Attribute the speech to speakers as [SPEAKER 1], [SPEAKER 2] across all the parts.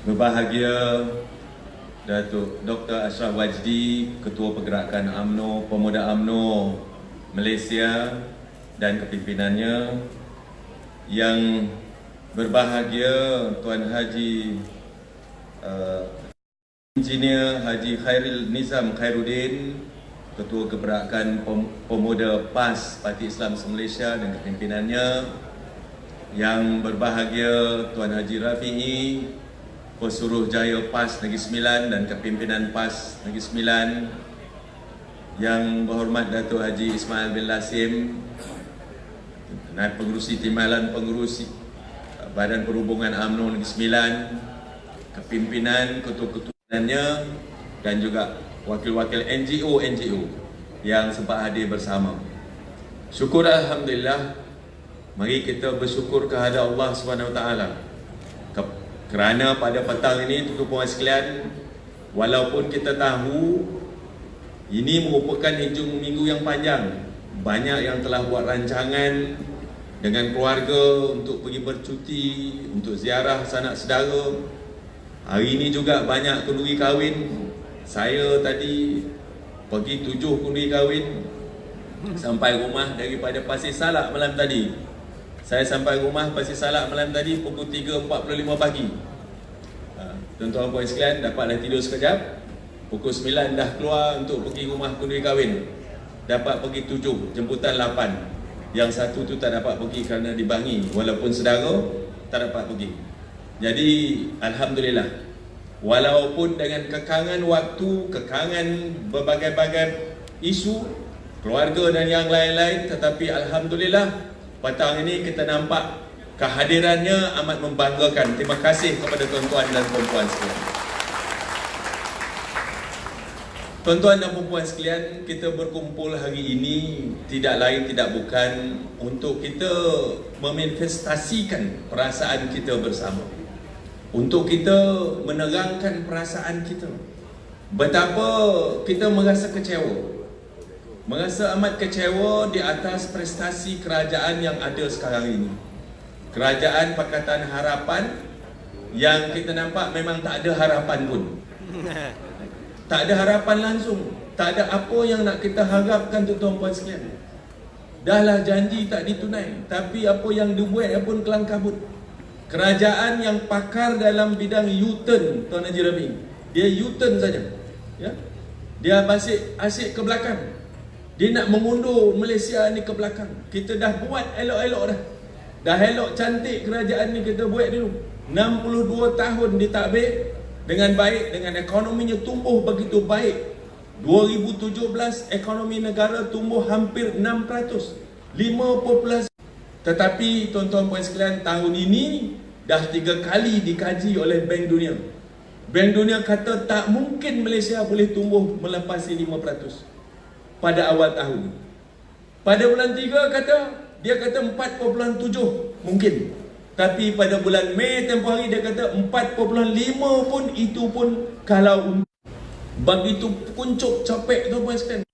[SPEAKER 1] Berbahagia Datuk Dr. Ashraf Wajdi, Ketua Pergerakan UMNO, Pemuda UMNO Malaysia dan kepimpinannya. Yang berbahagia Tuan Haji Engineer Haji Khairil Nizam Khairuddin, Ketua Pergerakan Pemuda PAS Parti Islam Malaysia dan kepimpinannya. Yang berbahagia Tuan Haji Rafi'i, Pesuruhjaya PAS Negeri Sembilan dan kepimpinan PAS Negeri Sembilan. Yang berhormat Datuk Haji Ismail bin Lasim, Naib Pengerusi Timbalan Pengerusi Badan Perhubungan UMNO Negeri Sembilan, kepimpinan, ketua-ketuanya dan juga wakil-wakil NGO yang sempat hadir bersama. Syukur Alhamdulillah. Mari kita bersyukur kehadap Allah SWT kerana pada petang ini, tuan-tuan sekalian, walaupun kita tahu ini merupakan hujung minggu yang panjang, banyak yang telah buat rancangan dengan keluarga untuk pergi bercuti, untuk ziarah sanak saudara. Hari ini juga banyak kenduri kahwin. Saya tadi pergi 7 kenduri kahwin, sampai rumah daripada Pasir Salak malam tadi. Saya sampai rumah Pasir Salak malam tadi pukul 3.45 pagi. Tuan-tuan puan sekalian, dapatlah tidur sekejap. Pukul 9 dah keluar untuk pergi rumah kenduri kahwin. Dapat pergi 7, jemputan 8. Yang satu tu tak dapat pergi kerana dibangi, walaupun saudara tak dapat pergi. Jadi Alhamdulillah, walaupun dengan kekangan waktu, kekangan berbagai-bagai isu, keluarga dan yang lain-lain, tetapi Alhamdulillah petang ini kita nampak kehadirannya amat membanggakan. Terima kasih kepada tuan-tuan dan puan-puan sekalian. Tuan-tuan dan puan-puan sekalian, kita berkumpul hari ini tidak lain tidak bukan untuk kita memanifestasikan perasaan kita bersama. Untuk kita menerangkan perasaan kita. Betapa kita merasa kecewa. Merasa amat kecewa di atas prestasi kerajaan yang ada sekarang ini. Kerajaan Pakatan Harapan yang kita nampak memang tak ada harapan pun. Tak ada harapan langsung. Tak ada apa yang nak kita harapkan, tuan-tuan puan sekalian. Dahlah janji tak ditunai, tapi apa yang dibuat pun kelang kabut. Kerajaan yang pakar dalam bidang U-turn, Tuan Haji Rafi, dia U-turn saja, ya? Dia asyik ke belakang. Dia nak mengundur Malaysia ni ke belakang. Kita dah buat elok-elok dah. Dah elok cantik kerajaan ni kita buat dulu. 62 tahun ditadbir dengan baik, dengan ekonominya tumbuh begitu baik. 2017 ekonomi negara tumbuh hampir 6%, 5%. Tetapi tuan-tuan puan sekalian, tahun ini dah 3 kali dikaji oleh Bank Dunia. Bank Dunia kata tak mungkin Malaysia boleh tumbuh melepasi 5% pada awal tahun. Pada bulan 3 dia kata 4.7 mungkin. Tapi pada bulan Mei tempoh hari dia kata 4.5 pun, itu pun kalau begitu kuncup capek tu puan sekalian.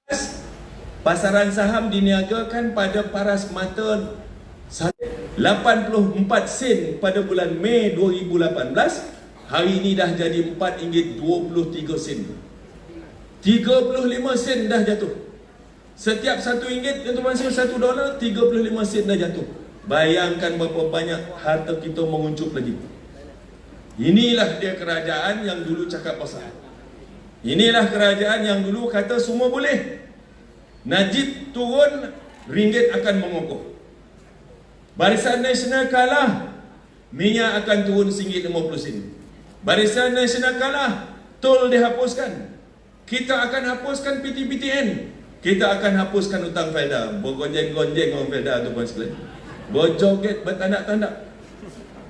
[SPEAKER 1] Pasaran saham diniagakan pada paras mata 84 sen pada bulan Mei 2018. Hari ini dah jadi RM4.23. 35 sen dah jatuh. Setiap RM1, tuan-tuan sekalian, $1, 35 sen dah jatuh. Bayangkan berapa banyak harta kita menguncup lagi. Inilah dia kerajaan yang dulu cakap pasal. Inilah kerajaan yang dulu kata semua boleh. Najib turun, ringgit akan mengokoh. Barisan Nasional kalah, minyak akan turun RM1.50. Barisan Nasional kalah, tol dihapuskan. Kita akan hapuskan PTPTN. Kita akan hapuskan hutang Felda. Bergonjeng-gonjeng orang Felda tu puan sekalian. Berjoget, bertandak-tandak.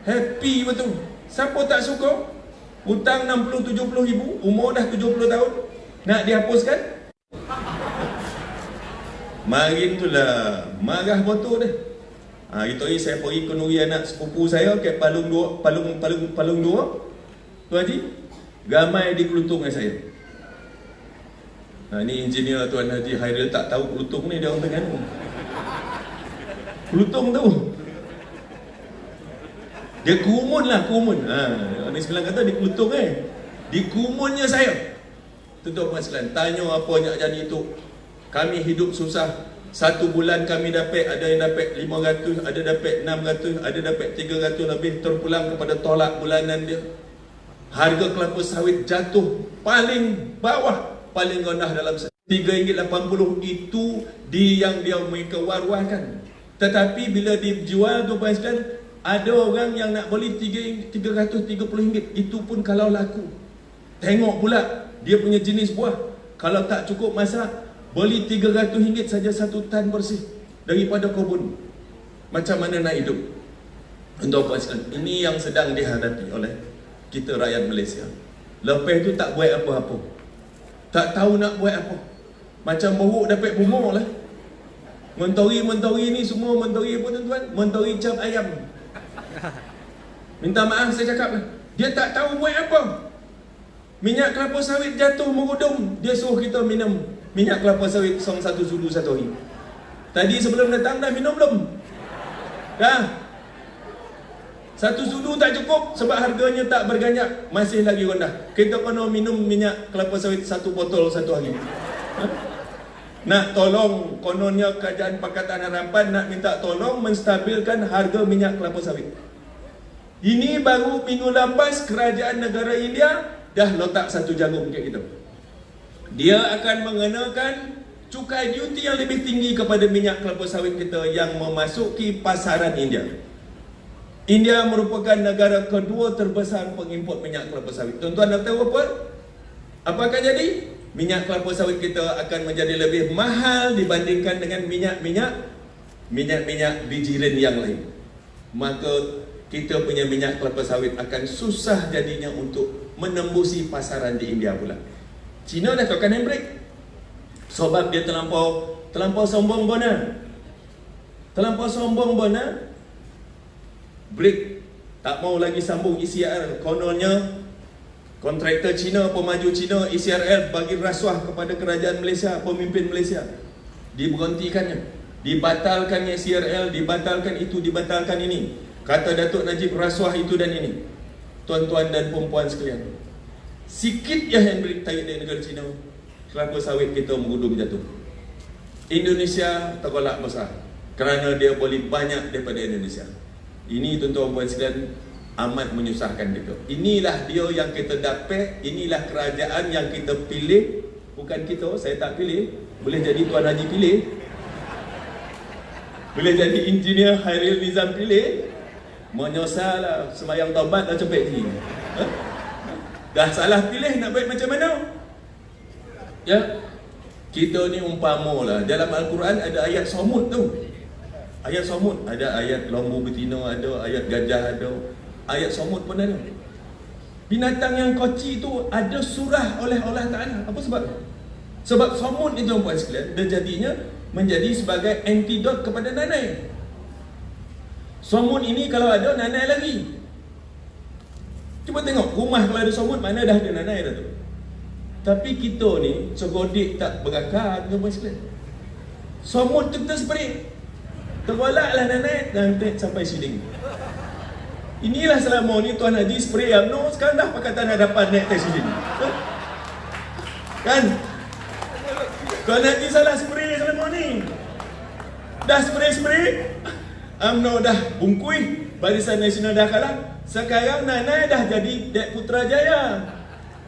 [SPEAKER 1] Happy betul. Siapa tak suka? Hutang 60-70 ribu, umur dah 70 tahun, nak dihapuskan? Mari itulah, marah betul dah. Itu hari saya pergi kenduri anak sepupu saya ke Palung 2. Tu Haji, ramai di Kelutung dengan saya. Ni engineer Tuan Haji Khairil tak tahu Kelutung ni dia orang Terengganu. Kelutung tu. Dia kumun lah, kumun. Orang Islam kata dia kutung Di kumunnya saya. Tuan-tuan sekalian, tanya apa nak jadi itu. Kami hidup susah. 1 bulan kami dapat, ada yang dapat 500, ada dapat 600, ada dapat 300 lebih, terpulang kepada tolak bulanan dia. Harga kelapa sawit jatuh paling bawah, paling rendah dalam RM3.80. Itu yang dia mereka war-warkan. Tetapi bila dijual, tuan-tuan sekalian, ada orang yang nak beli RM330. Itu pun kalau laku. Tengok pula dia punya jenis buah. Kalau tak cukup masak, beli RM300 saja 1 tan bersih daripada kebun. Macam mana nak hidup? Untuk sekalian, ini yang sedang dihadapi oleh kita rakyat Malaysia. Lepas tu tak buat apa-apa. Tak tahu nak buat apa. Macam buruk dapat bunga lah. Mentori ni semua mentori apa tuan-tuan? Mentori cap ayam. Minta maaf saya cakap lah. Dia tak tahu buat apa. Minyak kelapa sawit jatuh merudum, dia suruh kita minum minyak kelapa sawit 1 sudu 1 hari. Tadi sebelum datang dah minum belum? Dah. 1 sudu tak cukup sebab harganya tak berganyak, masih lagi rendah. Kita kena minum minyak kelapa sawit 1 botol 1 hari. Nak tolong, kononnya Kerajaan Pakatan Harapan nak minta tolong menstabilkan harga minyak kelapa sawit. Ini baru minggu lepas Kerajaan Negara India dah letak 1 jagung kat kita. Dia akan mengenakan cukai duty yang lebih tinggi kepada minyak kelapa sawit kita yang memasuki pasaran India. India merupakan negara kedua terbesar pengimport minyak kelapa sawit. Tuan-tuan nak tahu apa? Apa akan jadi? Minyak kelapa sawit kita akan menjadi lebih mahal dibandingkan dengan minyak-minyak bijiran yang lain. Maka kita punya minyak kelapa sawit akan susah jadinya untuk menembusi pasaran di India pula. Cina dah tekan handbrake sebab dia terlampau sombong bona. Break, tak mau lagi sambung ECRL. Kononnya kontraktor Cina, pemaju Cina, ECRL bagi rasuah kepada kerajaan Malaysia, pemimpin Malaysia. Diberhentikannya, dibatalkannya ECRL, dibatalkan itu, dibatalkan ini. Kata Datuk Najib rasuah itu dan ini. Tuan-tuan dan perempuan sekalian, sikit je handbrake tarik dari negara Cina, kelapa sawit kita merudum jatuh. Indonesia tergolak besar kerana dia boleh banyak daripada Indonesia. Ini tuan-tuan dan perempuan sekalian amat menyusahkan kita. Inilah dia yang kita dapat, inilah kerajaan yang kita pilih. Bukan kita, saya tak pilih. Boleh jadi Tuan Haji pilih, boleh jadi Engineer Hairil Nizam pilih. Menyesal lah, sembahyang taubat dah cepet ni. Dah salah pilih, nak buat macam mana? Ya, kita ni umpama lah, dalam Al-Quran ada ayat somut tu. Ayat somut, ada ayat lembu betina, ada ayat gajah, ada ayat somut pun ada. Binatang yang koci tu ada surah oleh Allah Ta'ala. Apa sebab? Sebab somut ni tuan-tuan sekalian, dia jadinya menjadi sebagai antidot kepada nanai. Somut ini kalau ada, nanai lagi. Cuba tengok, rumah kalau ada somut, mana dah ada nanai dah tu. Tapi kita ni, segodik tak berakar, tuan-tuan sekalian. Somut tu kita spray, tergolaklah nanai, nanti sampai siling. Inilah selama ni Tuan Haji spray UMNO, sekarang dah Pakatan Harapan naik atas siling. Kan? Tuan Haji salah spray selama ni. Dah spray-spray, UMNO dah bungkui, Barisan Nasional dah kalah. Sekarang nanai dah jadi Dek Putrajaya.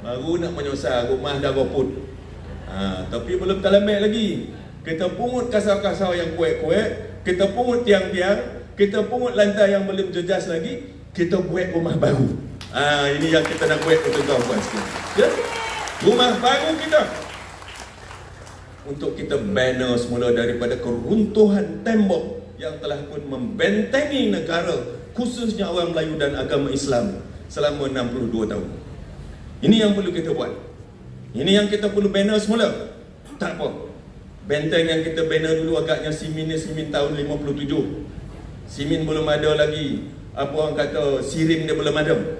[SPEAKER 1] Baru nak menyusah, rumah dah goput. Tapi belum terlambat lagi. Kita pungut kasar-kasar yang kuat-kuat, kita pungut tiang-tiang, kita pungut lantai yang belum jejas lagi, kita buat rumah baru. Ini yang kita nak buat untuk tuan-tuan sekalian. Ya? Rumah baru kita. Untuk kita bina semula daripada keruntuhan tembok yang telah pun membentengi negara, khususnya orang Melayu dan agama Islam selama 62 tahun. Ini yang perlu kita buat. Ini yang kita perlu bina semula. Tak apa, benteng yang kita bina dulu agaknya simin tahun 57. Simin belum ada lagi. Apa orang kata, sirim dia belum ada.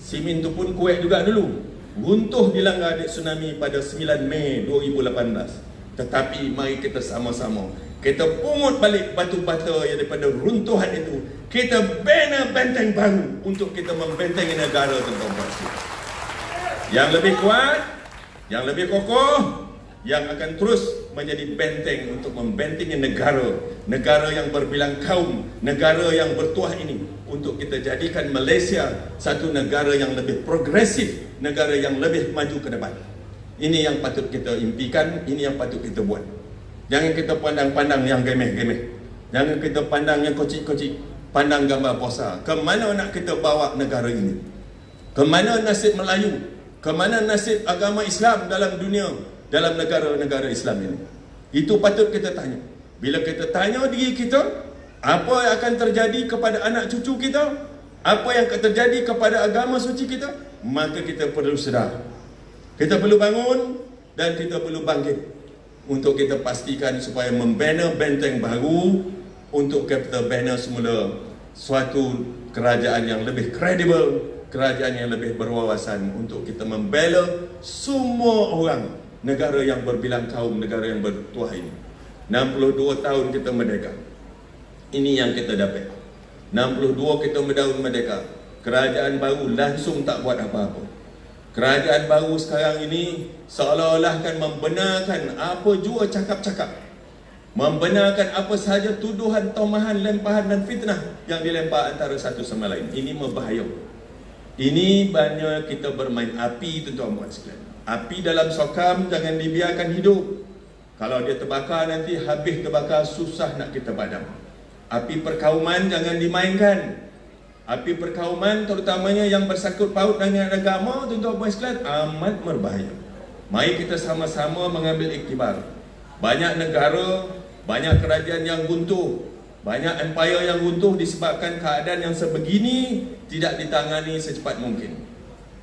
[SPEAKER 1] Simin tu pun kuat juga dulu. Runtuh dilanggar tsunami pada 9 Mei 2018. Tetapi mari kita sama-sama kita pungut balik batu bata yang daripada runtuhan itu, kita bina benteng baru untuk kita membentengi negara, tuan-tuan. Yang lebih kuat, yang lebih kokoh, yang akan terus menjadi benteng untuk membentengi negara yang berbilang kaum, negara yang bertuah ini, untuk kita jadikan Malaysia satu negara yang lebih progresif, negara yang lebih maju ke depan. Ini yang patut kita impikan, ini yang patut kita buat. Jangan kita pandang-pandang yang gemeh-gemeh, jangan kita pandang yang kocik-kocik, pandang gambar puasa. Kemana nak kita bawa negara ini? Kemana nasib Melayu? Kemana nasib agama Islam dalam dunia, dalam negara-negara Islam ini? Itu patut kita tanya. Bila kita tanya diri kita, apa yang akan terjadi kepada anak cucu kita, apa yang akan terjadi kepada agama suci kita, maka kita perlu sedar. Kita perlu bangun dan kita perlu bangkit untuk kita pastikan supaya membina benteng baru, untuk kita bina semula suatu kerajaan yang lebih kredibel, kerajaan yang lebih berwawasan, untuk kita membela semua orang, negara yang berbilang kaum, negara yang bertuah ini. 62 tahun kita merdeka. Ini yang kita dapat. 62 kita merdeka. Kerajaan baru langsung tak buat apa-apa. Kerajaan baru sekarang ini seolah-olah kan membenarkan apa jua cakap-cakap, membenarkan apa sahaja tuduhan, tomahan, lempahan dan fitnah yang dilempar antara satu sama lain. Ini membahaya. Ini banyak kita bermain api, tuan-tuan sekalian. Api dalam sokam jangan dibiarkan hidup. Kalau dia terbakar nanti habis terbakar, susah nak kita padam. Api perkauman jangan dimainkan. Api perkauman terutamanya yang bersangkut paut dengan agama, tuan-tuan sekalian, amat berbahaya. Mari kita sama-sama mengambil iktibar. Banyak negara, banyak kerajaan yang runtuh, banyak empire yang runtuh disebabkan keadaan yang sebegini tidak ditangani secepat mungkin.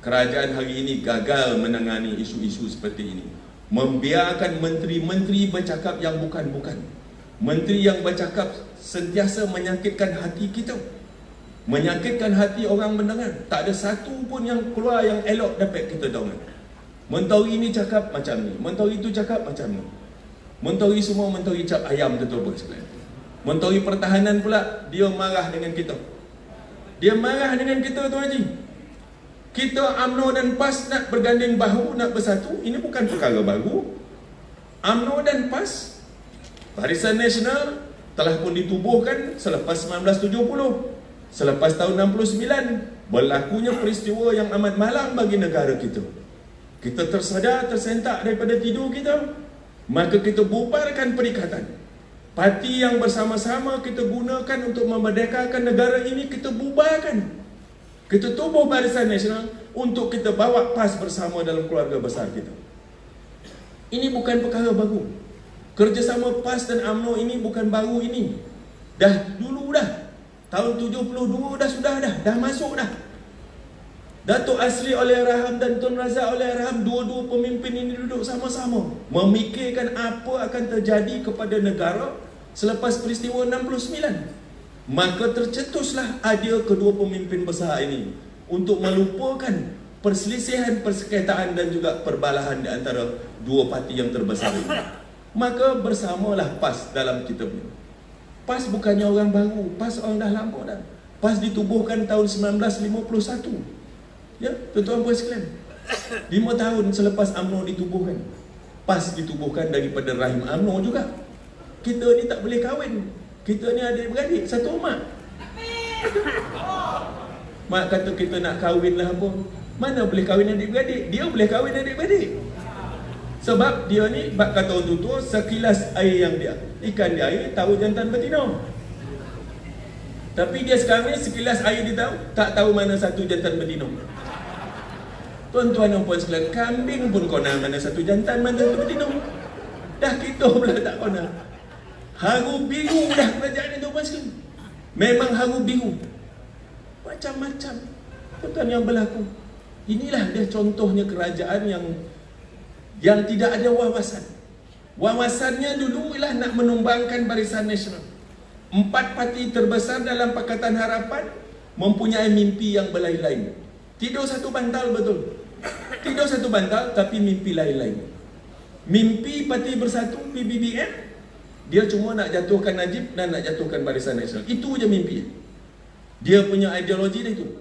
[SPEAKER 1] Kerajaan hari ini gagal menangani isu-isu seperti ini. Membiarkan menteri-menteri bercakap yang bukan-bukan. Menteri yang bercakap sentiasa menyakitkan hati kita, menyakitkan hati orang mendengar. Tak ada satu pun yang keluar yang elok dapat kita dengar. Menteri ini cakap macam ni, menteri itu cakap macam ni. Menteri semua menteri cap ayam, tuan-tuan sekalian. Menteri pertahanan pula, dia marah dengan kita. Dia marah dengan kita, Tuan Haji. Kita UMNO dan PAS nak berganding bahu, nak bersatu. Ini bukan perkara baru. UMNO dan PAS, Barisan Nasional, telah pun ditubuhkan selepas 1970. Selepas tahun 69, berlakunya peristiwa yang amat malang bagi negara kita. Kita tersedar, tersentak daripada tidur kita, maka kita bubarkan perikatan. Parti yang bersama-sama kita gunakan untuk memerdekakan negara ini, kita bubarkan. Kita tubuh Barisan Nasional untuk kita bawa PAS bersama dalam keluarga besar kita. Ini bukan perkara baru. Kerjasama PAS dan UMNO ini bukan baru ini. Dah dulu dah. Tahun 72 dah masuk dah. Datuk Asri Allahyarham dan Tun Razak Allahyarham, dua-dua pemimpin ini duduk sama-sama memikirkan apa akan terjadi kepada negara selepas peristiwa 69. Maka tercetuslah idea kedua pemimpin besar ini untuk melupakan perselisihan, persengketaan dan juga perbalahan di antara dua parti yang terbesar ini. Maka bersamalah PAS dalam kita punya. PAS bukannya orang baru, PAS orang dah lama dah. PAS ditubuhkan tahun 1951. Ya, tuan-tuan sekalian. 5 tahun selepas UMNO ditubuhkan. PAS ditubuhkan daripada rahim UMNO juga. Kita ni tak boleh kahwin. Kita ni adik-beradik satu mak. Mak kata kita nak kahwin lah apa. Mana boleh kahwin adik-beradik? Dia boleh kahwin adik-beradik. Sebab dia ni, bak kata orang tua, sekilas air yang dia, ikan di air, tahu jantan betina. Tapi dia sekarang ni sekilas air dia tahu, tak tahu mana satu jantan betina. Tuan-tuan dan puan sekalian, kambing pun kona mana satu jantan, mana satu betina. Dah kita pula tak kona. Haru biru dah kerajaan ni, tuan-tuan sekalian. Memang haru biru. Macam-macam tuan-tuan yang berlaku. Inilah dia contohnya kerajaan yang tidak ada wawasan. Wawasannya dulu ialah nak menumbangkan Barisan Nasional. 4 parti terbesar dalam Pakatan Harapan mempunyai mimpi yang berlain-lain. Tidur satu bantal, betul. Tidur satu bantal tapi mimpi lain-lain. Mimpi Parti Bersatu PBBN, dia cuma nak jatuhkan Najib dan nak jatuhkan Barisan Nasional. Itu je mimpi. Dia punya ideologi dia itu.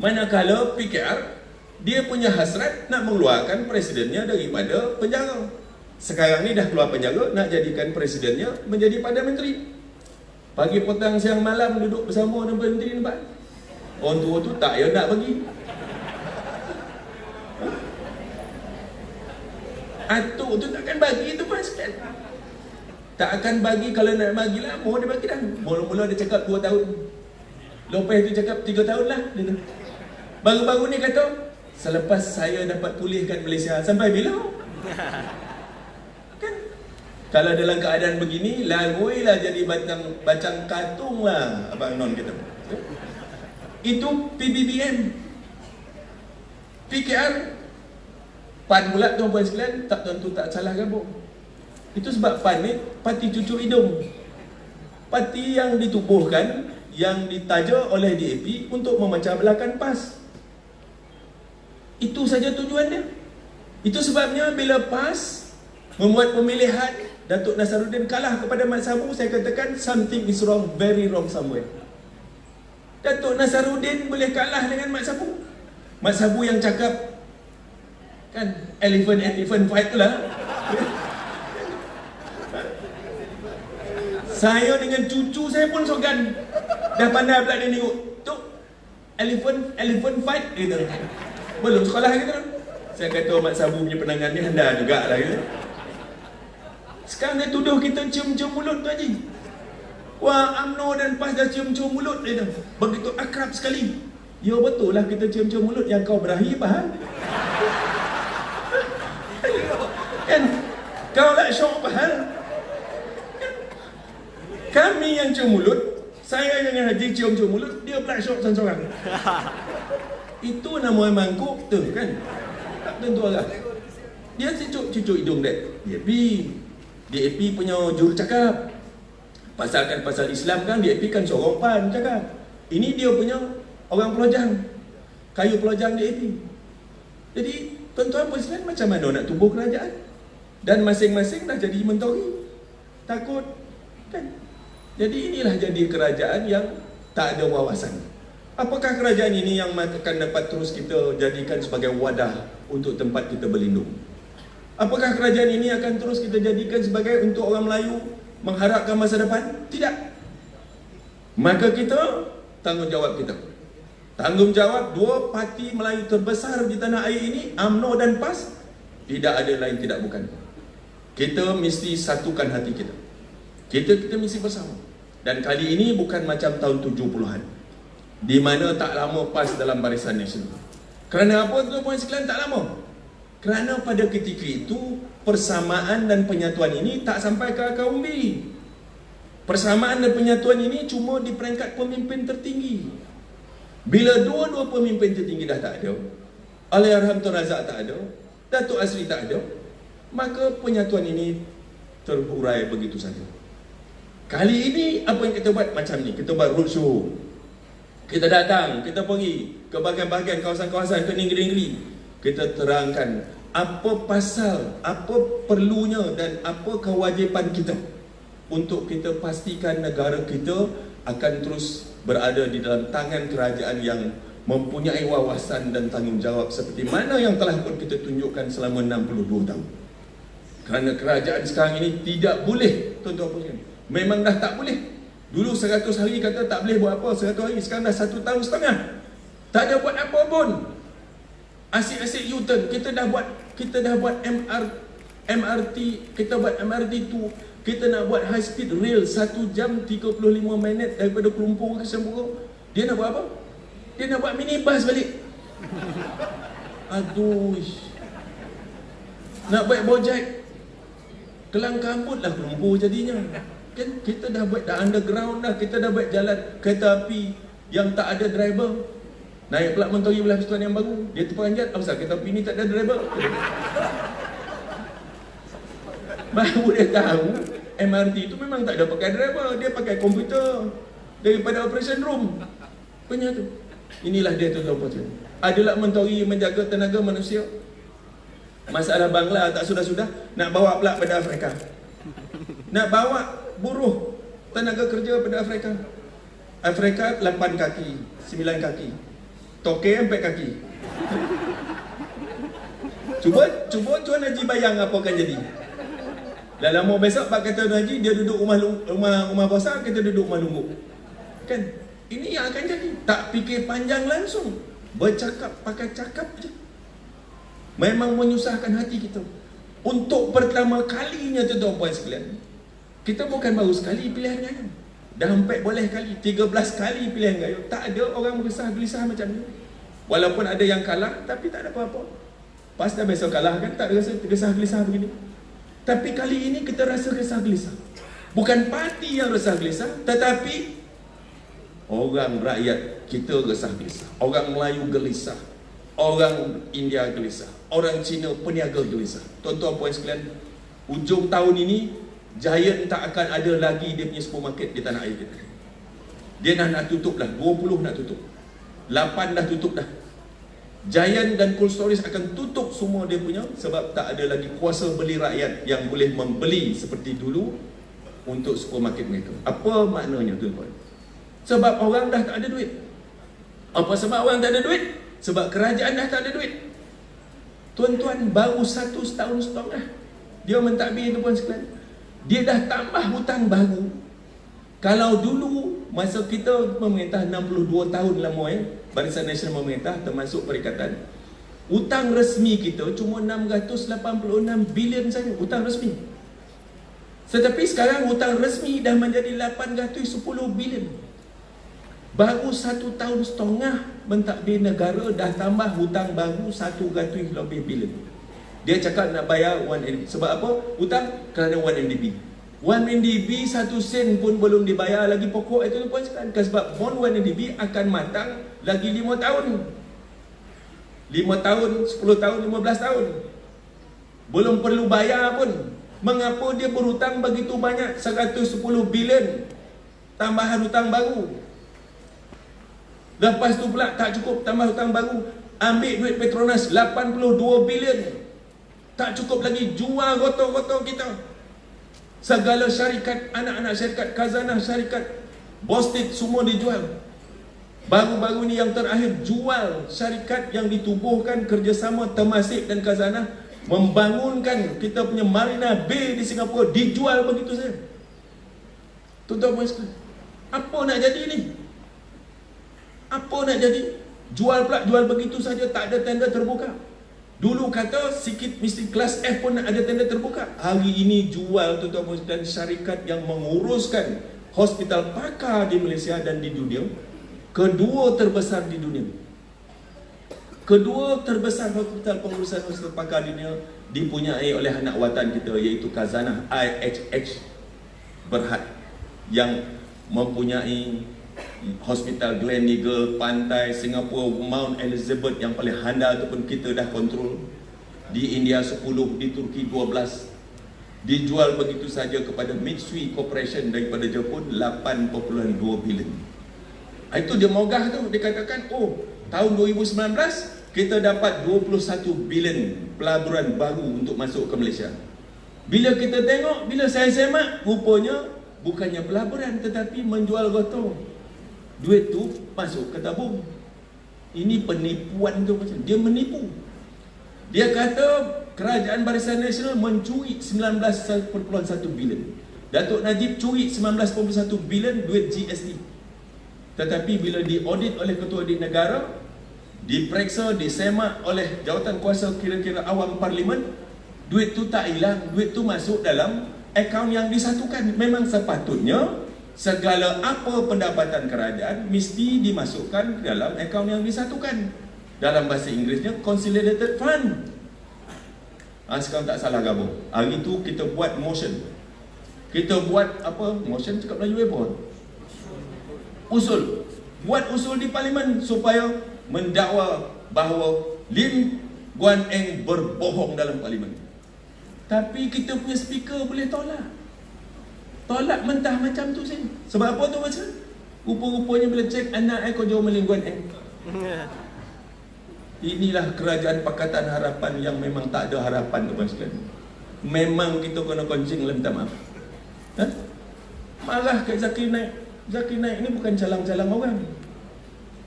[SPEAKER 1] Manakala PKR, dia punya hasrat nak mengeluarkan presidennya daripada penjara. Sekarang ni dah keluar penjara, nak jadikan presidennya menjadi Perdana Menteri. Pagi, petang, siang, malam duduk bersama dengan Perdana Menteri nampak. Orang tua tu tak nak bagi. Atuk tu takkan bagi tu pas kan. Tak akan bagi. Kalau nak bagi lama dia bagi dah. Mula-mula dia cakap 2 tahun, lepas tu cakap 3 tahun lah dia. Baru-baru ni kata selepas saya dapat pulihkan Malaysia. Sampai bila? Kan? Kalau dalam keadaan begini, lagoi lah jadi bacang katung lah Abang Non kita. Itu PBBM. PKR PAN pula tuan-puan sekalian, tak tentu tak salah gabung. Itu sebab PAN ni parti cucuk hidung. Parti yang ditubuhkan, yang ditaja oleh DAP untuk memecah belahkan PAS. Itu saja tujuan dia. Itu sebabnya bila PAS membuat pemilihan, Datuk Nasaruddin kalah kepada Mat Sabu, saya katakan something is wrong, very wrong somewhere. Datuk Nasaruddin boleh kalah dengan Mat Sabu. Mat Sabu yang cakap kan elephant fight tu lah. Saya dengan cucu saya pun sogan. Dah pandai pula dia tengok. Tu elephant fight gitu. Belum sekolah gitu. Saya kata Mat Sabu punya penangan ni anda jugalah gitu. Sekarang dia tuduh kita cium-cium mulut tu Haji. Wah, UMNO dan PAS dah cium-cium mulut dia tu. Begitu akrab sekali. Ya betul lah kita cium-cium mulut, yang kau berahi faham? Kan? Kau tak syok faham? Kan? Kami yang cium mulut, saya dengan Haji cium-cium mulut, dia pula syok seorang-seorang. Itu nama mangkuk tu kan? Tak tentu lah. Dia cucuk hidung dia. DAP punya juru cakap. Pasal Islam kan, DAP kan seorang PAN cakap. Ini dia punya orang pelojang, kayu pelojang DAP. Jadi tuan-tuan presiden macam mana nak tubuh kerajaan? Dan masing-masing dah jadi menteri. Takut kan? Jadi inilah jadi kerajaan yang tak ada wawasan. Apakah kerajaan ini yang akan dapat terus kita jadikan sebagai wadah untuk tempat kita berlindung? Apakah kerajaan ini akan terus kita jadikan sebagai untuk orang Melayu mengharapkan masa depan? Tidak. Maka kita, tanggungjawab kita. Tanggungjawab dua parti Melayu terbesar di tanah air ini, UMNO dan PAS, tidak ada lain tidak bukan. Kita mesti satukan hati kita. Kita mesti bersama. Dan kali ini bukan macam tahun 70-an, di mana tak lama PAS dalam Barisan Nasional. Kerana apa tuan-puan sekalian tak lama? Kerana pada ketika itu persamaan dan penyatuan ini tak sampai ke akar umbi. Persamaan dan penyatuan ini cuma di peringkat pemimpin tertinggi. Bila dua-dua pemimpin tertinggi dah tak ada, Allahyarham Tun Razak tak ada, Datuk Azri tak ada, maka penyatuan ini terhurai begitu saja. Kali ini apa yang kita buat macam ni? Kita buat roadshow. Kita datang, kita pergi ke bahagian-bahagian kawasan-kawasan, ke negeri-negeri. Kita terangkan apa pasal, apa perlunya dan apa kewajipan kita untuk kita pastikan negara kita akan terus berada di dalam tangan kerajaan yang mempunyai wawasan dan tanggungjawab seperti mana yang telah pun kita tunjukkan selama 62 tahun. Kerana kerajaan sekarang ini tidak boleh, tuan-tuan, memang dah tak boleh. Dulu 100 hari kata tak boleh buat apa, 100 hari, sekarang dah 1 tahun setengah tak ada buat apa pun. Asyik-asyik U-turn. Kita dah buat MRT, kita buat MRT tu, kita nak buat high speed rail 1 jam 35 minit daripada Kuala Lumpur ke Semburu. Dia nak buat apa? Dia nak buat minibus balik. Aduh, nak buat Gojek, kelang kabut lah Kuala Lumpur jadinya. Kan kita dah buat dah underground dah, kita dah buat jalan kereta api yang tak ada driver. Naik pula menteri belah Persatuan yang baru, dia terperanjat, apa pasal kereta api ni tak ada driver? Baru dia tahu MRT tu memang tak ada pakai driver, dia pakai komputer daripada operation room punya tu. Inilah dia tuan-tuan. Adalah menteri menjaga tenaga manusia. Masalah Bangla tak sudah-sudah, nak bawa pula pada Afrika. Nak bawa buruh tenaga kerja pada Afrika. Afrika 8 kaki, 9 kaki. Tokyo 4 kaki. Cuba Tuan Haji bayang apa akan jadi. Dah lama besok Pak kata Tuan Haji dia duduk rumah besar, kita duduk rumah lumbuk. Kan? Ini yang akan jadi. Tak fikir panjang langsung. Bercakap pakai cakap je. Memang menyusahkan hati kita. Untuk pertama kalinya tuan-tuan puan sekalian, kita bukan baru sekali pilihan raya. Dah hampir boleh kali 13 kali pilihan raya. Tak ada orang bergesah-gelisah macam ni. Walaupun ada yang kalah, tapi tak ada apa-apa. Pas dah besok kalah kan, tak rasa gesah-gelisah begini. Tapi kali ini kita rasa gesah-gelisah. Bukan parti yang gesah-gelisah, tetapi orang rakyat kita gesah-gelisah. Orang Melayu gelisah. Orang India gelisah. Orang Cina peniaga gelisah. Tuan-tuan puan sekalian, hujung tahun ini Giant tak akan ada lagi dia punya supermarket di tanah air kita. Dia nak tutup dah. 20 nak tutup. 8 dah tutup dah. Giant dan Cold Storage akan tutup semua dia punya, sebab tak ada lagi kuasa beli rakyat yang boleh membeli seperti dulu untuk supermarket mereka. Apa maknanya tuan-tuan? Sebab orang dah tak ada duit. Apa sebab orang tak ada duit? Sebab kerajaan dah tak ada duit. Tuan-tuan, baru 1 tahun setengah dia mentadbir tuan-tuan sekalian. Dia dah tambah hutang baru. Kalau dulu masa kita memerintah 62 tahun lama Barisan Nasional memerintah termasuk perikatan, hutang resmi kita cuma 686 bilion saja, hutang resmi. Tetapi sekarang hutang resmi dah menjadi 810 bilion. Baru 1 tahun setengah mentadbir negara dah tambah hutang baru 100 lebih bilion. Dia cakap nak bayar 1 MDB. Sebab apa? Hutang kerana 1 MDB. 1 MDB 1 sen pun belum dibayar lagi pokok itu puan sekalian. Sebab bond 1 MDB akan matang lagi 5 tahun. 5 tahun, 10 tahun, 15 tahun. Belum perlu bayar pun. Mengapa dia berhutang begitu banyak? 110 bilion tambahan hutang baru. Lepas tu pula tak cukup tambah hutang baru. Ambil duit Petronas 82 bilion. Tak cukup lagi, jual gotong-gotong kita. Segala syarikat, anak-anak syarikat, khazanah syarikat, Bostik semua dijual. Baru-baru ni yang terakhir, jual syarikat yang ditubuhkan kerjasama Temasek dan Khazanah membangunkan kita punya Marina Bay di Singapura, dijual begitu saja. Tuan-tuan puan sekalian, apa nak jadi ni? Apa nak jadi? Jual pula, jual begitu saja, tak ada tender terbuka. Dulu kata sikit mesti kelas F pun ada tender terbuka. Hari ini jual tuan-tuan dan syarikat yang menguruskan hospital pakar di Malaysia dan di dunia, kedua terbesar di dunia. Kedua terbesar hospital pengurusan hospital pakar di dunia dipunyai oleh anak watan kita, iaitu Khazanah IHH Berhad, yang mempunyai Hospital Gleneagle, Pantai, Singapura, Mount Elizabeth yang paling handal itu pun kita dah kontrol. Di India 10, di Turki 12. Dijual begitu saja kepada Mitsui Corporation daripada Jepun 8.2 bilion. Itu dia mogah tu. Dia katakan, oh, tahun 2019 kita dapat 21 bilion pelaburan baru untuk masuk ke Malaysia. Bila kita tengok, bila saya semak, rupanya bukannya pelaburan tetapi menjual gotong. Duit tu masuk ke tabung. Ini penipuan tu macam. Dia menipu. Dia kata Kerajaan Barisan Nasional mencuri 19.1 bilion. Datuk Najib curi 19.1 bilion duit GST. Tetapi bila diaudit oleh Ketua Audit Negara, diperiksa, disemak oleh jawatan kuasa kira-kira awam Parlimen, duit tu tak hilang. Duit tu masuk dalam akaun yang disatukan. Memang sepatutnya segala apa pendapatan kerajaan mesti dimasukkan dalam akaun yang disatukan. Dalam bahasa Inggerisnya Consolidated Fund. Sekarang tak salah gabung. Hari itu kita buat motion. Kita buat apa? Motion cakap Melayu apa? Usul. Buat usul di Parlimen supaya mendakwa bahawa Lim Guan Eng berbohong dalam Parlimen. Tapi kita punya speaker boleh tolak. Tolak mentah macam tu sen. Sebab apa tu macam? Rupa-rupanya bila cek anak kau jauh Lim Guan Eng. Inilah kerajaan Pakatan Harapan yang memang tak ada harapan tu sekalian. Memang kita kena kencing, minta maaf. Marah Kak Zakir naik. Zakir Naik ni bukan calang-calang orang.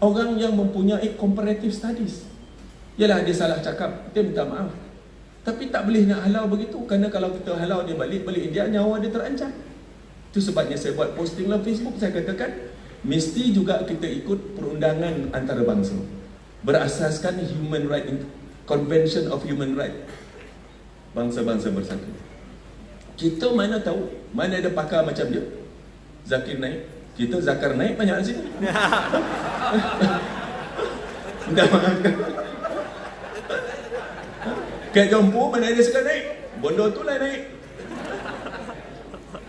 [SPEAKER 1] Orang yang mempunyai comparative studies. Yalah, dia salah cakap, dia minta maaf. Tapi tak boleh nak halau begitu, kerana kalau kita halau dia balik India, nyawa dia terancam. Itu sebabnya saya buat posting dalam Facebook. Saya katakan mesti juga kita ikut perundangan antarabangsa berasaskan Human Right Convention of Human Right, bangsa-bangsa bersatu. Kita mana tahu, mana ada pakar macam dia, Zakir Naik. Kita Zakar Naik banyak di sini. Minta maaf. Kat Johor mana ada Zakir Naik, Bondo tu lah naik.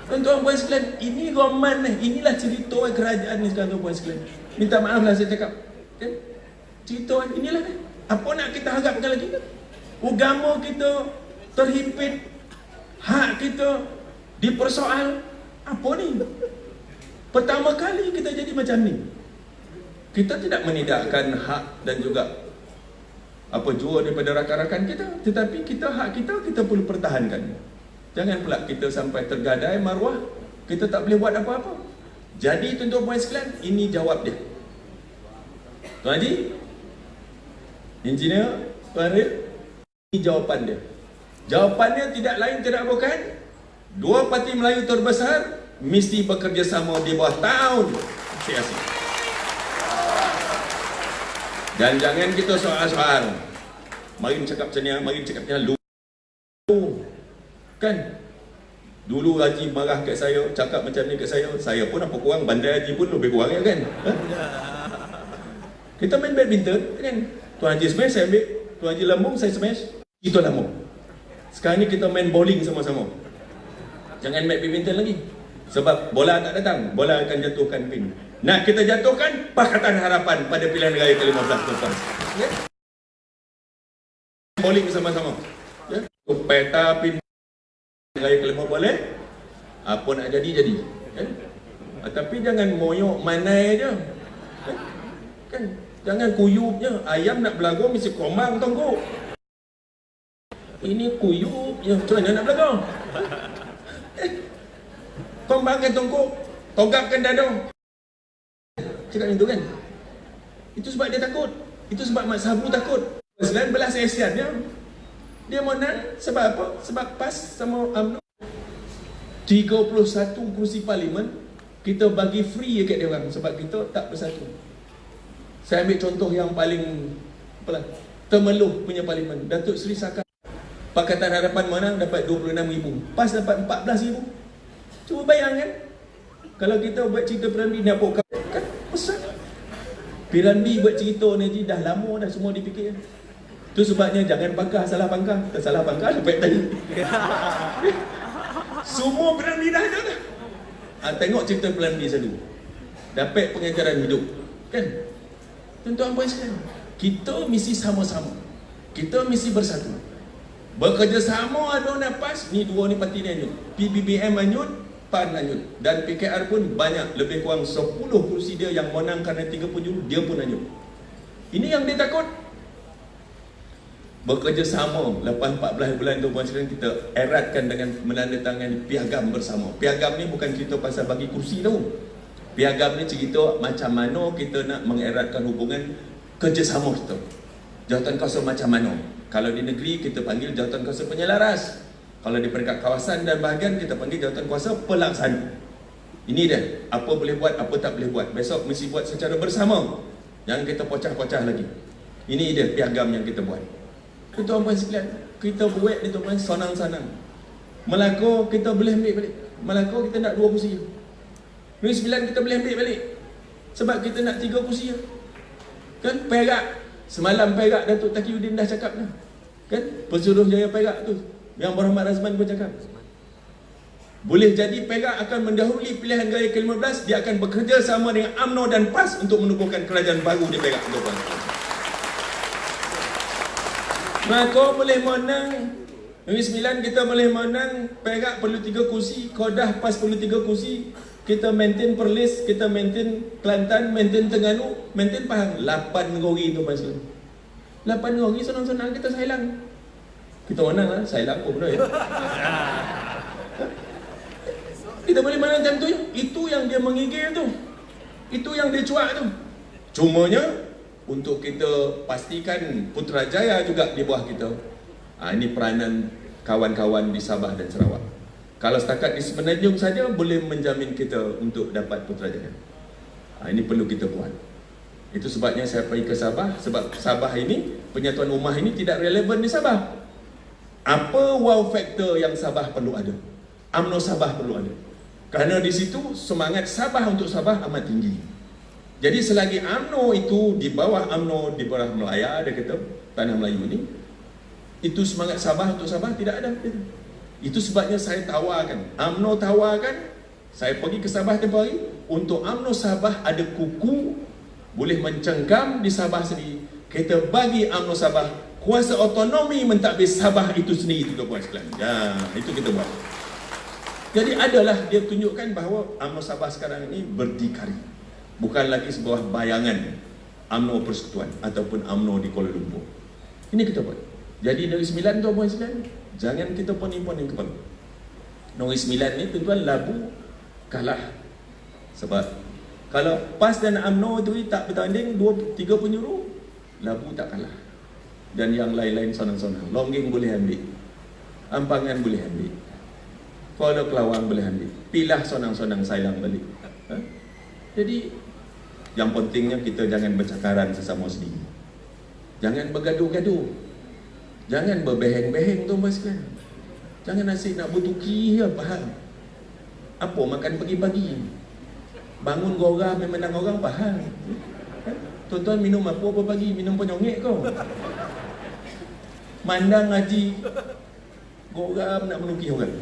[SPEAKER 1] Tuan-tuan puan sekalian, ini roman ni, inilah cerita kerajaan ni sekarang, tuan-puan sekalian. Minta maaf lah saya cakap, kan? Cerita inilah ni. Apa nak kita harapkan lagi? Agama kita terhimpit, hak kita dipersoal. Apa ni? Pertama kali kita jadi macam ni. Kita tidak menidakkan hak dan juga apa jua daripada rakan-rakan kita, tetapi hak kita perlu pertahankan. Jangan pula kita sampai tergadai maruah, kita tak boleh buat apa-apa. Jadi tuan-tuan puan sekalian, ini jawab dia. Tuan Haji, Engineer, Tuan Ril, ini jawapan dia. Jawapannya tidak lain tidak bukan, dua parti Melayu terbesar mesti bekerjasama di bawah tahun siasi. Dan jangan kita soal-soal. Mari cakap macam ni, mari cakap macam ni. Kan? Dulu Haji marah kat saya, cakap macam ni kat saya pun apa kurang, bandai Haji pun lebih kurang ya kan? Kita main badminton kan? Tuan Haji smash, saya ambil. Tuan Haji lambung, saya smash. Itu lambung. Sekarang ni kita main bowling sama-sama. Jangan main badminton lagi. Sebab bola tak datang, bola akan jatuhkan pin. Nak kita jatuhkan Pakatan Harapan pada pilihan raya ke-15 tuan. Ya? Bowling sama-sama. Ya? Peta pin raya ke-15 boleh. Apa nak jadi. Kan? Tapi jangan moyok manai je. Kan? Jangan kuyup je. Ayam nak belaga mesti komang tongkok. Ini kuyup je. Macam mana nak belaga? Kombangkan tongkok, togapkan dada. Cakap macam tu kan? Itu sebab dia takut. Itu sebab Mat Sabu takut. Selain belas Asian dia menang sebab apa? Sebab PAS sama UMNO 31 kursi parlimen kita bagi free dekat dia orang sebab kita tak bersatu. Saya ambil contoh yang paling Temeloh punya parlimen, Datuk Seri Saka Pakatan Harapan menang dapat 26,000, PAS dapat 14,000. Cuba bayangkan kalau kita buat cerita Piramli nak buat kan besar. Piramli buat cerita ni dah lama dah semua dipikir. Tu sebabnya jangan pangkah salah pangkah. Salah pangkah dapat tadi. Semua Piramli dah ada dah. Tengok cerita Piramli selalu. Dapat pengajaran hidup. Kan? Tuan-tuan puan sekalian, kita mesti sama-sama. Kita mesti bersatu. Bekerjasama ada nak PAS, ni dua ni parti ni anyut. PBBM anyut, PAN anyut. Dan PKR pun banyak, lebih kurang 10 kursi dia yang menang kerana 30 juru, dia pun anyut. Ini yang dia takut. Bekerjasama, lepas 14 bulan tu puan sekalian, kita eratkan dengan menandatangani piagam bersama. Piagam ni bukan cerita pasal bagi kursi tau. Piagam ni cerita macam mana kita nak mengeratkan hubungan kerjasama kita. Jawatan kuasa macam mana? Kalau di negeri kita panggil jawatan kuasa penyelaras. Kalau di peringkat kawasan dan bahagian kita panggil jawatan kuasa pelaksana. Ini dia, apa boleh buat, apa tak boleh buat. Besok mesti buat secara bersama. Jangan kita pocah-pocah lagi. Ini dia piagam yang kita buat. Tuan puan sekalian, kita buat ni tuan, senang-senang. Melaka kita boleh ambil balik. Melaka kita nak 2 kursi. Negeri Sembilan kita boleh ambil balik. Sebab kita nak 3 kursi. Kan Perak. Semalam Perak Datuk Taqiyuddin dah cakap dah. Kan? Pesuruhjaya Perak tu yang Berhormat Razman pun cakap. Boleh jadi Perak akan mendahului pilihan raya ke-15. Dia akan bekerja sama dengan UMNO dan PAS untuk menubuhkan kerajaan baru di Perak. Maka boleh menang. Negeri Sembilan kita boleh menang. Perak perlu 3 kursi. Kedah PAS perlu 3 kursi. Kita maintain Perlis, kita maintain Kelantan, maintain Terengganu, maintain Pahang. 8 negeri tu pasal. 8 negeri senang-senang kita sailang. Kita menang lah, sailang pun benda ya. Kita boleh menang macam tu. Itu yang dia mengigil tu. Itu yang dia cuak tu. Cumanya untuk kita pastikan Putrajaya juga di bawah kita. Ini peranan kawan-kawan di Sabah dan Sarawak. Kalau setakat di Semenanjung saja boleh menjamin kita untuk dapat Putrajaya. Ini perlu kita buat. Itu sebabnya saya pergi ke Sabah. Sebab Sabah ini, penyatuan ummah ini tidak relevan di Sabah. Apa wow factor yang Sabah perlu ada? UMNO Sabah perlu ada. Kerana di situ semangat Sabah untuk Sabah amat tinggi. Jadi selagi UMNO itu di bawah UMNO di bawah Melaya, dia kata tanah Melayu ini, itu semangat Sabah untuk Sabah tidak ada. Itu sebabnya saya tawarkan, UMNO tawarkan, saya pergi ke Sabah tempoh hari, untuk UMNO Sabah ada kuku boleh mencengkam di Sabah sendiri. Kita bagi UMNO Sabah kuasa otonomi mentadbir Sabah itu sendiri, 3 bulan sekalian. Ya, itu kita buat. Jadi adalah dia tunjukkan bahawa UMNO Sabah sekarang ini berdikari. Bukan lagi sebuah bayangan UMNO Persekutuan ataupun UMNO di Kuala Lumpur. Ini kita buat. Jadi Negeri Sembilan tu Puan sekalian, jangan kita poning-poning kepala. Negeri Sembilan ni tuan-tuan labu kalah. Sebab kalau PAS dan UMNO itu tak bertanding 2-3 penyuruh, labu tak kalah. Dan yang lain-lain sonang-sonang. Longgeng boleh ambil, Ampangan boleh ambil, Kuala Kelawang boleh ambil, Pilah sonang-sonang sayang balik. Jadi yang pentingnya kita jangan bercakaran sesama sendiri. Jangan bergaduh-gaduh. Jangan berbeheng-beheng tu sekalian. Jangan asyik nak bertuki ya, faham. Apa makan pagi-pagi, bangun gorah menang orang, faham. Tuan-tuan minum apa pagi? Minum penyongek kau. Mandang ngaji gorah nak menuki orang.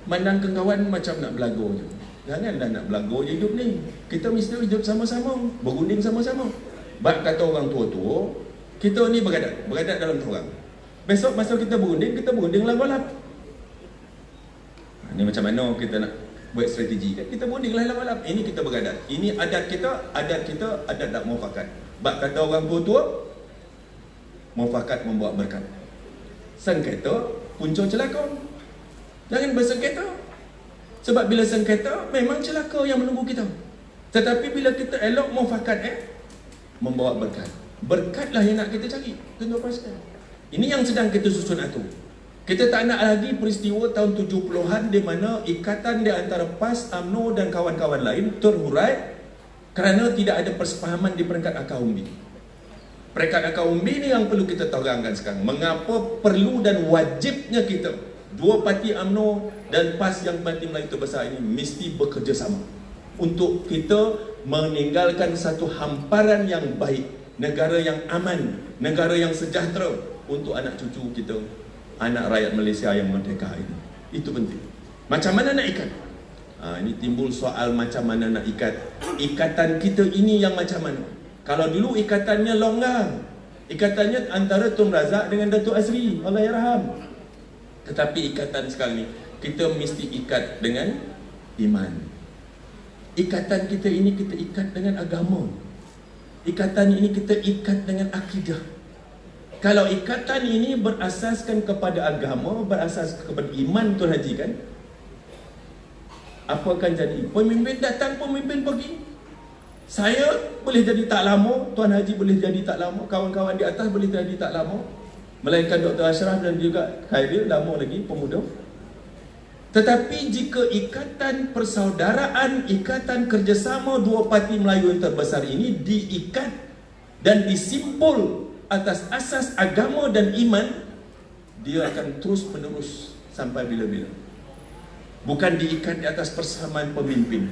[SPEAKER 1] Mandang ke kawan macam nak belagu je. Janganlah nak belagu je hidup ni. Kita mesti hidup sama-sama, berunding sama-sama. Bak kata orang tua-tua, kita ni beradat dalam orang. Besok masa kita berunding lagu-lagu. Ini macam mana kita nak buat strategi kan? Kita berunding lagu-lagu. Ini kita beradat. Ini adat kita, adat tak muafakat. Bak kata orang tua-tua, muafakat membawa berkat. Sengketa punca celaka. Jangan bersengketa. Sebab bila sengketa memang celaka yang menunggu kita. Tetapi bila kita elok muafakat membawa berkat. Berkatlah yang nak kita cari. Tuan-tuan sekalian. Ini yang sedang kita susun atur. Kita tak nak lagi peristiwa tahun 70-an di mana ikatan di antara PAS, UMNO dan kawan-kawan lain terhurai kerana tidak ada persefahaman di peringkat akar umbi. Peringkat akar umbi ni yang perlu kita terangkan sekarang. Mengapa perlu dan wajibnya kita, dua parti UMNO dan PAS yang parti Melayu terbesar ini mesti bekerjasama untuk kita meninggalkan satu hamparan yang baik, negara yang aman, negara yang sejahtera untuk anak cucu kita, anak rakyat Malaysia yang merdeka ini. Itu penting. Macam mana nak ikat? Ini timbul soal macam mana nak ikat. Ikatan kita ini yang macam mana? Kalau dulu ikatannya longgar, ikatannya antara Tun Razak dengan Datuk Azri, Allah yarham. Tetapi ikatan sekarang ni, kita mesti ikat dengan iman. Ikatan kita ini kita ikat dengan agama. Ikatan ini kita ikat dengan akidah. Kalau ikatan ini berasaskan kepada agama, berasas kepada iman, Tuan Haji kan, apa akan jadi? Pemimpin datang, pemimpin pergi. Saya boleh jadi tak lama, Tuan Haji boleh jadi tak lama, kawan-kawan di atas boleh jadi tak lama, melainkan Dr. Ashraf dan juga Khairil lama lagi, pemuda. Tetapi jika ikatan persaudaraan, ikatan kerjasama dua parti Melayu yang terbesar ini diikat dan disimpul atas asas agama dan iman, dia akan terus menerus sampai bila-bila. Bukan diikat di atas persamaan pemimpin,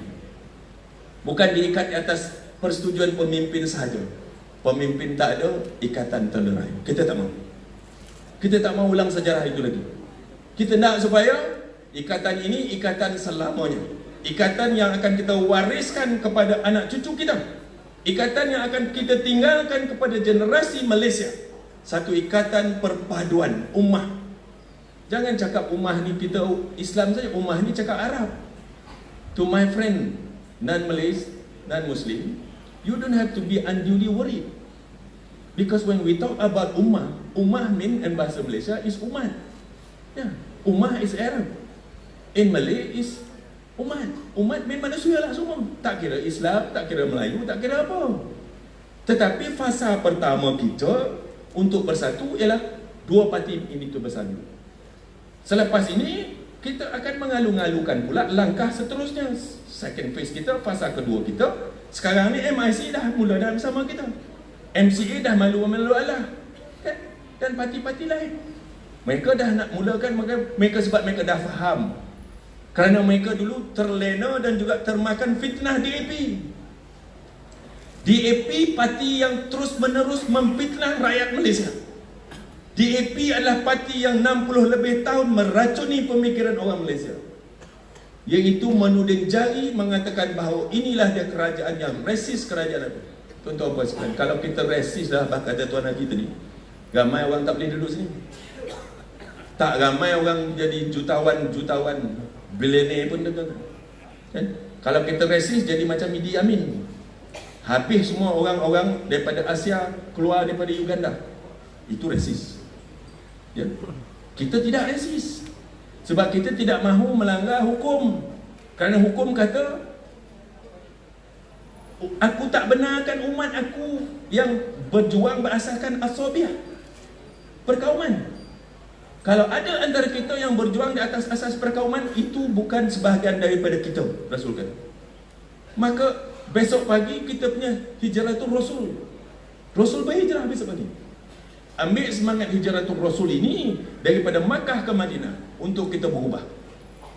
[SPEAKER 1] bukan diikat di atas persetujuan pemimpin sahaja. Pemimpin tak ada, ikatan terlerai. Kita tak mahu. Kita tak mahu ulang sejarah itu lagi. Kita nak supaya ikatan ini ikatan selamanya. Ikatan yang akan kita wariskan kepada anak cucu kita. Ikatan yang akan kita tinggalkan kepada generasi Malaysia. Satu ikatan perpaduan ummah. Jangan cakap ummah ni kita Islam saja, ummah ni cakap Arab. To my friend non-Malays, non-Muslim, you don't have to be unduly worried. Because when we talk about ummah, ummah mean in bahasa Malaysia is umat. Yeah, ummah is Arab. In Malay is umat. umat manusia lah semua. Tak kira Islam, tak kira Melayu, tak kira apa. Tetapi fasa pertama kita untuk bersatu ialah dua parti ini tu bersatu. Selepas ini kita akan mengalu-alukan pula langkah seterusnya. Second phase kita, fasa kedua kita. Sekarang ni MIC dah mula dah bersama kita. MCA dah malu-malu Allah. Kan? Dan parti-parti lain. Mereka dah nak mulakan, mereka sebab mereka dah faham. Kerana mereka dulu terlena dan juga termakan fitnah DAP. DAP parti yang terus menerus memfitnah rakyat Malaysia. DAP adalah parti yang 60 lebih tahun meracuni pemikiran orang Malaysia, iaitu menuding jari, mengatakan bahawa inilah dia kerajaan yang resis kerajaan apa. Tuan-tuan puan sekalian, kalau kita resis dah, bahkan kata Tuan Haji tadi, ramai orang tak boleh duduk sini. Tak ramai orang jadi jutawan bilioner pun tuan-tuan. Kan? Kalau kita resis jadi macam Idi Amin. Habis semua orang-orang daripada Asia keluar daripada Uganda. Itu resis. Ya. Kita tidak resis. Sebab kita tidak mahu melanggar hukum. Kerana hukum kata, aku tak benarkan umat aku yang berjuang berasaskan asabiah, perkauman. Kalau ada antara kita yang berjuang di atas asas perkauman, itu bukan sebahagian daripada kita, Rasul kata. Maka besok pagi kita punya hijratul Rasul. Rasul berhijrah besok pagi. Ambil semangat hijratul Rasul ini daripada Makkah ke Madinah untuk kita berubah.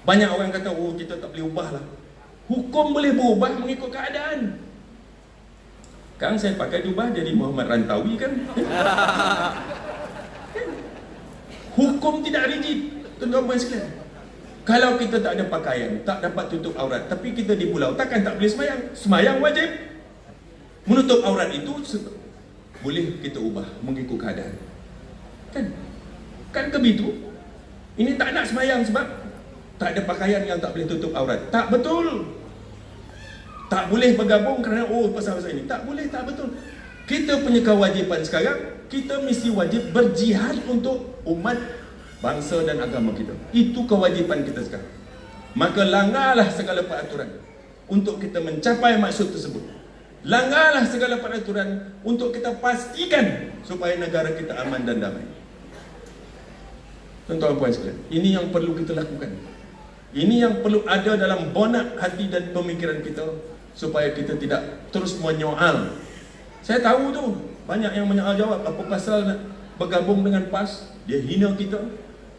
[SPEAKER 1] Banyak orang kata, oh kita tak boleh ubah lah. Hukum boleh berubah mengikut keadaan. Kan saya pakai jubah jadi Muhammad Rantawi kan? Hukum tidak rigid, tuan-tuan puan sekalian. Kalau kita tak ada pakaian, tak dapat tutup aurat, tapi kita di pulau, takkan tak boleh semayang? Semayang wajib. Menutup aurat itu boleh kita ubah mengikut keadaan. Kan begitu? Ini tak nak semayang sebab tak ada pakaian yang tak boleh tutup aurat. Tak betul. Tak boleh bergabung kerana pasal-pasal ini. Tak boleh, tak betul. Kita punya kewajipan sekarang, kita mesti wajib berjihad untuk umat, bangsa dan agama kita. Itu kewajipan kita sekarang. Maka langgarlah segala peraturan untuk kita mencapai maksud tersebut. Langgarlah segala peraturan untuk kita pastikan supaya negara kita aman dan damai. Tuan-tuan puan sekalian, ini yang perlu kita lakukan. Ini yang perlu ada dalam bonak hati dan pemikiran kita supaya kita tidak terus menyoal. Saya tahu tu, banyak yang menyoal jawab, apa pasal nak bergabung dengan PAS, dia hina kita.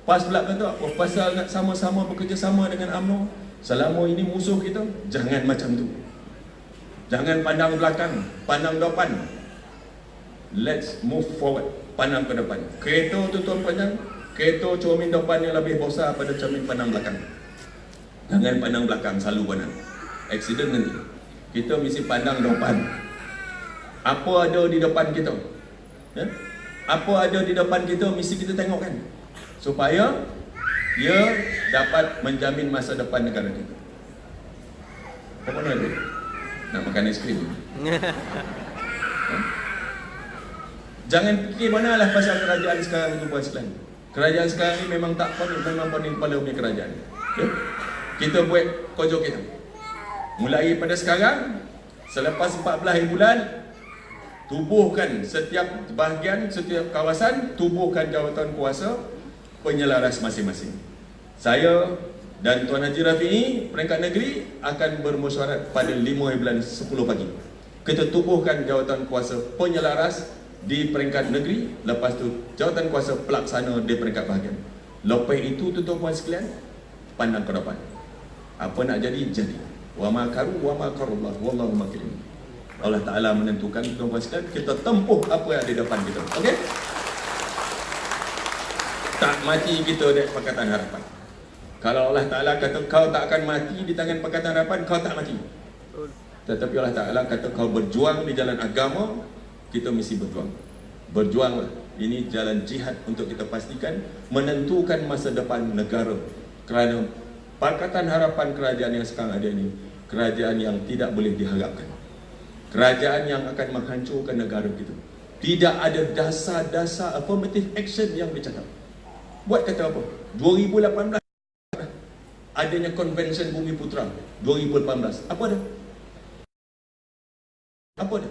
[SPEAKER 1] PAS pula kata, apa pasal nak sama-sama bekerjasama dengan UMNO, selama ini musuh kita. Jangan macam tu. Jangan pandang belakang, pandang depan. Let's move forward, pandang ke depan. Kereta tuan-tuan panjang, kereta cermin depan yang lebih besar pada cermin pandang belakang. Jangan pandang belakang, selalu pandang. Accident nanti. Kita mesti pandang depan. Apa ada di depan kita, ya? Apa ada di depan kita mesti kita tengok kan, supaya ia dapat menjamin masa depan negara kita. Apa mana tu? Nak makan es krim? Jangan fikir mana lah pasal kerajaan sekarang tu puan sekalian. Kerajaan sekarang ni memang tak panik, memang panik kepala punya kerajaan. Ya? Kita buat kojok kita. Mulai pada sekarang, selepas 14 bulan, tubuhkan setiap bahagian, setiap kawasan, tubuhkan jawatan kuasa penyelaras masing-masing. Saya dan Tuan Haji Rafi'i, peringkat negeri, akan bermesyuarat pada 5 bulan 10 pagi. Kita tubuhkan jawatan kuasa penyelaras di peringkat negeri, lepas tu jawatan kuasa pelaksana di peringkat bahagian. Lepas itu tuan-tuan sekalian, pandang ke depan. Apa nak jadi, jadi. Wa ma karu wa ma karullah wallahu makirin. Allah Ta'ala menentukan, tuan-tuan sekalian, kita tempuh apa yang ada di depan kita. Okey? Tak mati kita dari Pakatan Harapan. Kalau Allah Ta'ala kata kau tak akan mati di tangan Pakatan Harapan, kau tak mati. Tetapi Allah Ta'ala kata kau berjuang di jalan agama, kita mesti berjuang. Berjuanglah. Ini jalan jihad untuk kita pastikan menentukan masa depan negara. Kerana Pakatan Harapan kerajaan yang sekarang ada ini, kerajaan yang tidak boleh diharapkan. Kerajaan yang akan menghancurkan negara kita. Tidak ada dasar-dasar affirmative action yang bercakap. Buat kata apa? 2018 adanya Convention Bumi Putra 2018. Apa ada? Apa ada?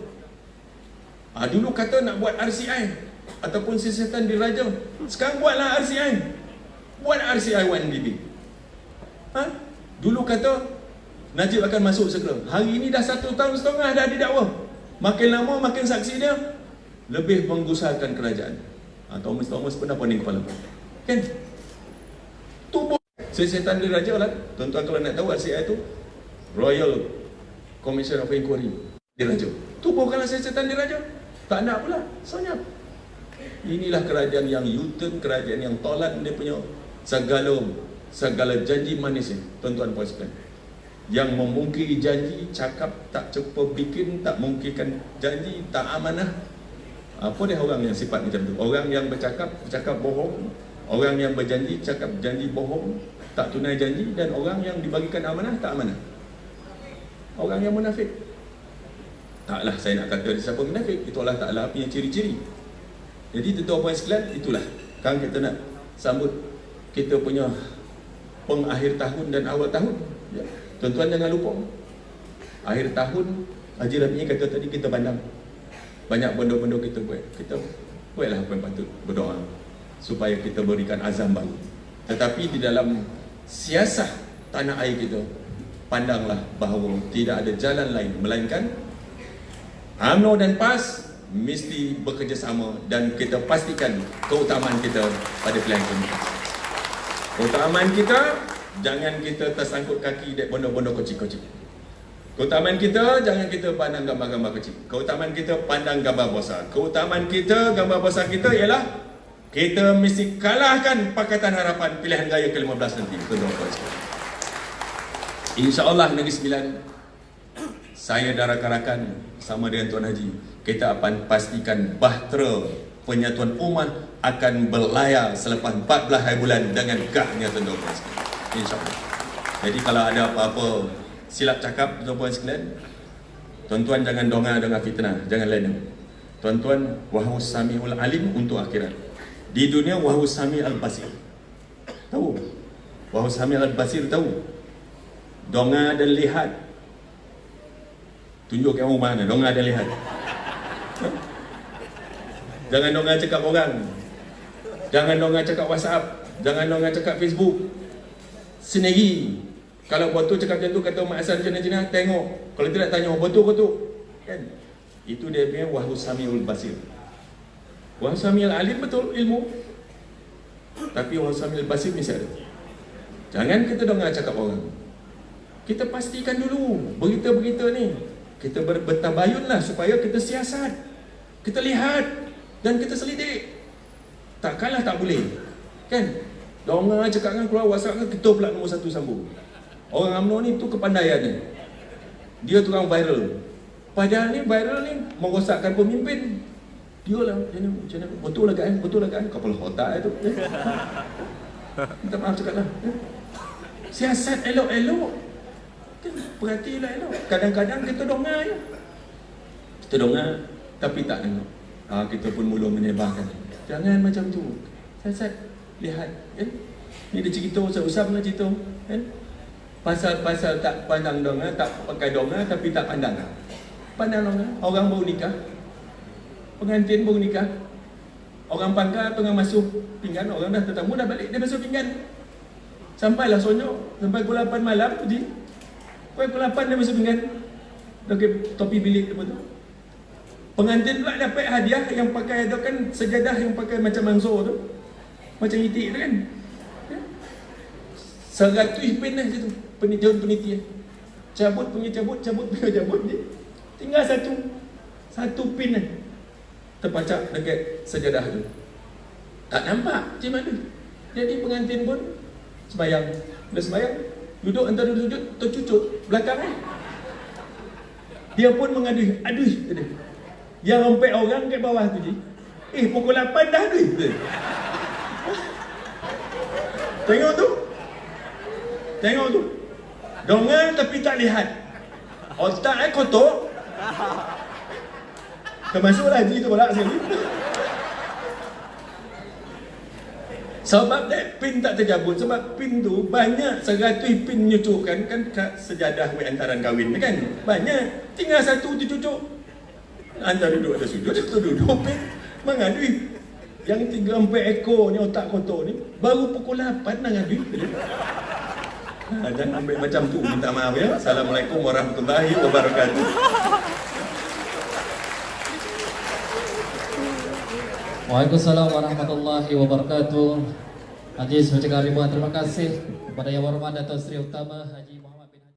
[SPEAKER 1] Dulu kata nak buat RCI ataupun siasatan diraja. Sekarang buatlah RCI. Buat RCI 1MDB. Dulu kata Najib akan masuk segera. Hari ini dah 1 tahun setengah dah didakwa. Makin lama makin saksi dia lebih menggusarkan kerajaan. Thomas pernah pening kepala. Kan? Tubuh siasatan diraja lah. Tuan-tuan kalau nak tahu RCI tu Royal Commission of Inquiry diraja. Tubuhkanlah siasatan diraja. Tak nak pula. Senyap. Inilah kerajaan yang U-turn, kerajaan yang tolak dia punya segala janji manis ni, tuan-tuan puan sekalian. Yang memungkiri janji, cakap tak cukup bikin, tak mungkinkan janji, tak amanah. Apa dia orang yang sifat macam tu? Orang yang bercakap bohong, orang yang berjanji, cakap janji bohong, tak tunai janji, dan orang yang dibagikan amanah, tak amanah. Orang yang munafik. Taklah saya nak kata siapa munafik, itu Allah Ta'ala punya ciri-ciri. Jadi tuan-tuan puan sekalian, itulah. Sekarang kita nak sambut kita punya pengakhir tahun dan awal tahun. Ya. Tuan-tuan jangan lupa, akhir tahun Haji Rabi kata tadi kita pandang banyak benda-benda kita buat. Kita buatlah apa yang patut, berdoa supaya kita berikan azam baru. Tetapi di dalam siasah tanah air kita, pandanglah bahawa tidak ada jalan lain melainkan UMNO dan PAS mesti bekerjasama dan kita pastikan keutamaan kita pada pilihan komunikasi. Keutamaan kita, jangan kita tersangkut kaki dek benda-benda kecil-kecil. Keutamaan kita, jangan kita pandang gambar-gambar kecil. Keutamaan kita pandang gambar besar. Keutamaan kita, gambar besar kita ialah kita mesti kalahkan Pakatan Harapan pilihan raya ke-15 nanti. InsyaAllah Negeri Sembilan, saya dan rakan-rakan sama dengan Tuan Haji, kita akan pastikan bahtera penyatuan umat akan berlayar selepas 14 hari bulan dengan gahnya tuan-tuan sekalian. InsyaAllah. Jadi kalau ada apa-apa silap cakap tuan-tuan sekalian, tuan-tuan jangan dongah dengan fitnah, jangan lena. Tuan-tuan, wahyu samiul alim untuk akhirat. Di dunia wahyu sami al-basir. Tahu? Wahyu sami al-basir tahu? Dongah dan lihat. Tunjuk kamu mana dongah dan lihat. Jangan dongah cakap orang. Jangan dongah cakap WhatsApp. Jangan dongah cakap Facebook. Sendiri. Kalau betul cakap macam tu, kata Mak Hasan Cina-Cina, tengok. Kalau tidak tanya, betul-betul. Kan? Itu dia punya wahyu samiul basir. Wahyu samiul alim betul ilmu. Tapi wahyu samiul basir mesti ada. Jangan kita dongah cakap orang. Kita pastikan dulu berita-berita ni. Kita bertabayunlah supaya kita siasat. Kita lihat dan kita selidik. Tak kalah tak boleh. Kan? Dongah cakap dengan keluar WhatsApp kan, kita pula nombor 1 sambung. Orang UMNO ni tu kepandaian ni. Dia tukang viral. Padahal ni viral ni merosakkan pemimpin. Dia lah macam mana? Betul lah kan? Betul lah kan? Kepala otak tu. Minta maaf cakap lah. Siasat elok-elok. Perhatilah elok. Kadang-kadang kita dongah je. Kita dongah tapi tak tengok. Kita pun mula menyebarkan. Jangan macam tu. Siasat, lihat kan? Ni dia cerita usah-usah dengan cerita kan? Pasal-pasal tak pandang dongah, tak pakai dongah tapi tak pandang. Pandang dongah. Orang baru nikah, pengantin baru nikah, orang pangkal tengah masuk pinggan, orang dah tetamu dah balik, dia masuk pinggan. Sampailah sonyok, sampai pukul 8 malam pergi. Pukul 8 dia masuk pinggan. Pakai topi bilik apa tu. Pengantin pula dapat hadiah yang pakai tu kan sejadah yang pakai macam mansur tu. Macam itik tu kan. 100 pin lah situ. Peniti. Cabut punya cabut ni. Tinggal satu pin lah. Terpacak dekat sejadah tu. Tak nampak macam mana. Jadi pengantin pun sembayang. Bila sembayang, duduk antara sujud tercucuk belakang ni. Dia pun mengaduh. Yang rompet orang kat bawah tu je. Pukul 8 dah aduh. Tengok tu. Dongah tapi tak lihat. Otak kotor. Termasuklah Haji tu pula sekali. Sebab pin tak terjabut. Sebab pin tu banyak, 100 pin menyucuhkan kan sejadah hantaran kahwin kan. Banyak. Tinggal satu dicucuk. Anda duduk ada sujud, satu duduk pin. Mengadui. Yang 3-4 ekor ni otak kotor ni baru pukul 8 nak ngadui. Jangan ambil macam tu, minta maaf ya. Assalamualaikum warahmatullahi wabarakatuh.
[SPEAKER 2] Waalaikumsalam warahmatullahi wabarakatuh. Haji Sujud Karimah, terima kasih kepada Yang Berhormat Dato' Seri Utama Haji